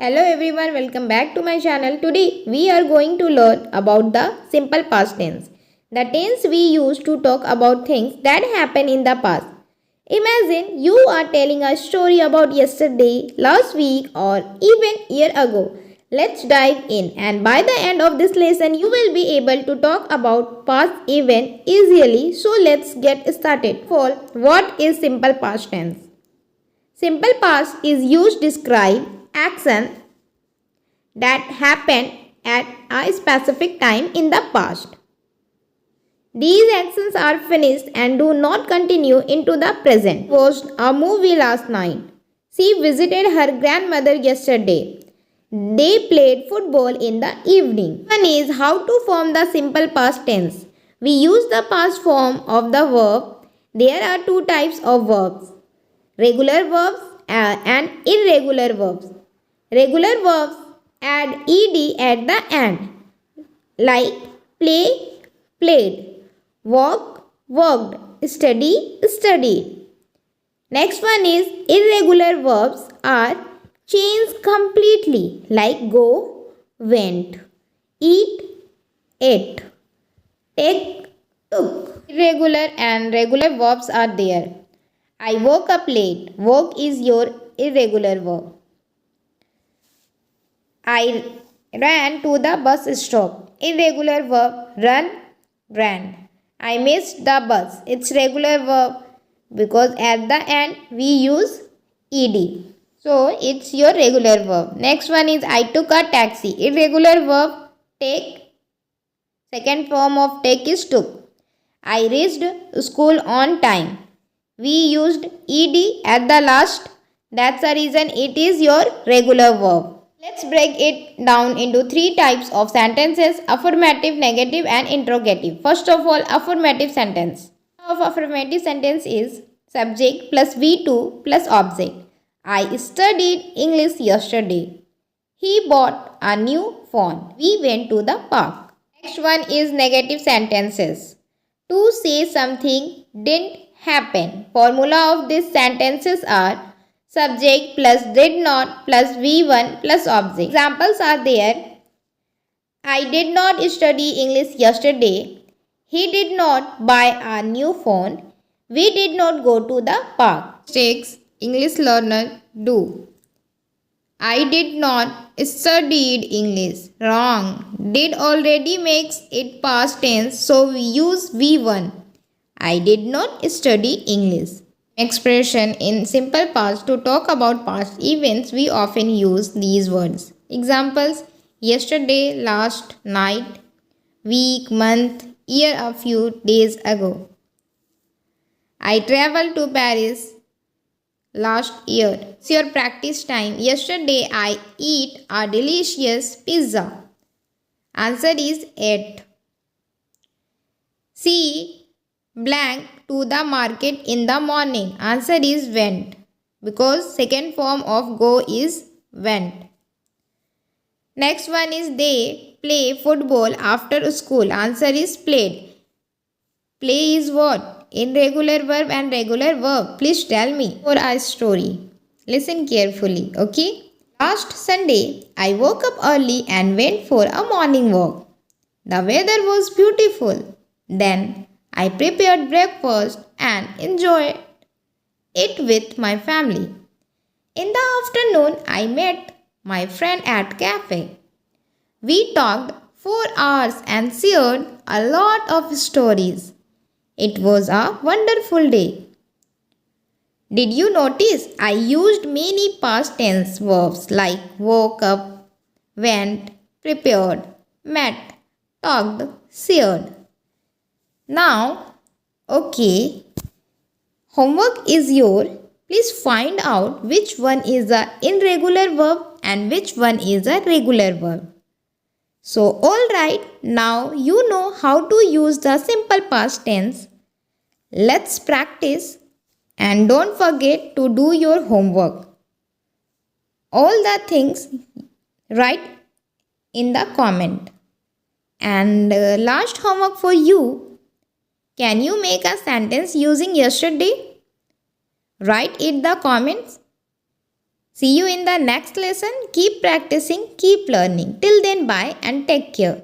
Hello everyone, welcome back to my channel. Today we are going to learn about the simple past tense. The tense we use to talk about things that happen in the past. Imagine you are telling a story about yesterday, last week or even year ago. Let's dive in, and by the end of this lesson you will be able to talk about past event easily. So let's get started. For what is simple past tense? Simple past is used to describe action that happened at a specific time in the past. These actions are finished and do not continue into the present. Watched a movie last night. She visited her grandmother yesterday. They played football in the evening. One is how to form the simple past tense. We use the past form of the verb. There are two types of verbs: regular verbs and irregular verbs. Regular verbs add ed at the end, like play, played, walk, walked, study, studied. Next one is irregular verbs are changed completely, like go, went, eat, ate, take, took. Irregular and regular verbs are there. I woke up late. Woke is your irregular verb. I ran to the bus stop. Irregular verb run, ran. I missed the bus. It's regular verb because at the end we use ed. So it's your regular verb. Next one is I took a taxi. Irregular verb take. Second form of take is took. I reached school on time. We used ed at the last. That's the reason it is your regular verb. Let's break it down into three types of sentences: affirmative, negative and interrogative. First of all, affirmative sentence. Of affirmative sentence is subject plus V2 plus object. I studied English yesterday. He bought a new phone. We went to the park. Next one is negative sentences. To say something didn't happen. Formula of these sentences are subject plus did not plus V1 plus object. Examples are there. I did not study English yesterday. He did not buy a new phone. We did not go to the park. Mistakes English learner do. I did not studied English. Wrong. Did already makes it past tense, so we use V1. I did not study English. Expression in simple past. To talk about past events, we often use these words. Examples: yesterday, last night, week, month, year, a few days ago. I traveled to Paris last year. It's your practice time. Yesterday, I eat a delicious pizza. Answer is 8. See blank to the market in the morning. Answer is went, because second form of go is went. Next one is they play football after school. Answer is played. Play is what? Irregular verb and regular verb. Please tell me. For a story, listen carefully, okay? Last Sunday, I woke up early and went for a morning walk. The weather was beautiful. Then I prepared breakfast and enjoyed it with my family. In the afternoon, I met my friend at cafe. We talked for hours and shared a lot of stories. It was a wonderful day. Did you notice I used many past tense verbs like woke up, went, prepared, met, talked, shared. Now, okay, homework is your. Please find out which one is a irregular verb and which one is a regular verb. So, alright, now you know how to use the simple past tense. Let's practice, and don't forget to do your homework. All the things write in the comment. And last homework for you. Can you make a sentence using yesterday? Write in the comments. See you in the next lesson. Keep practicing, keep learning. Till then, bye and take care.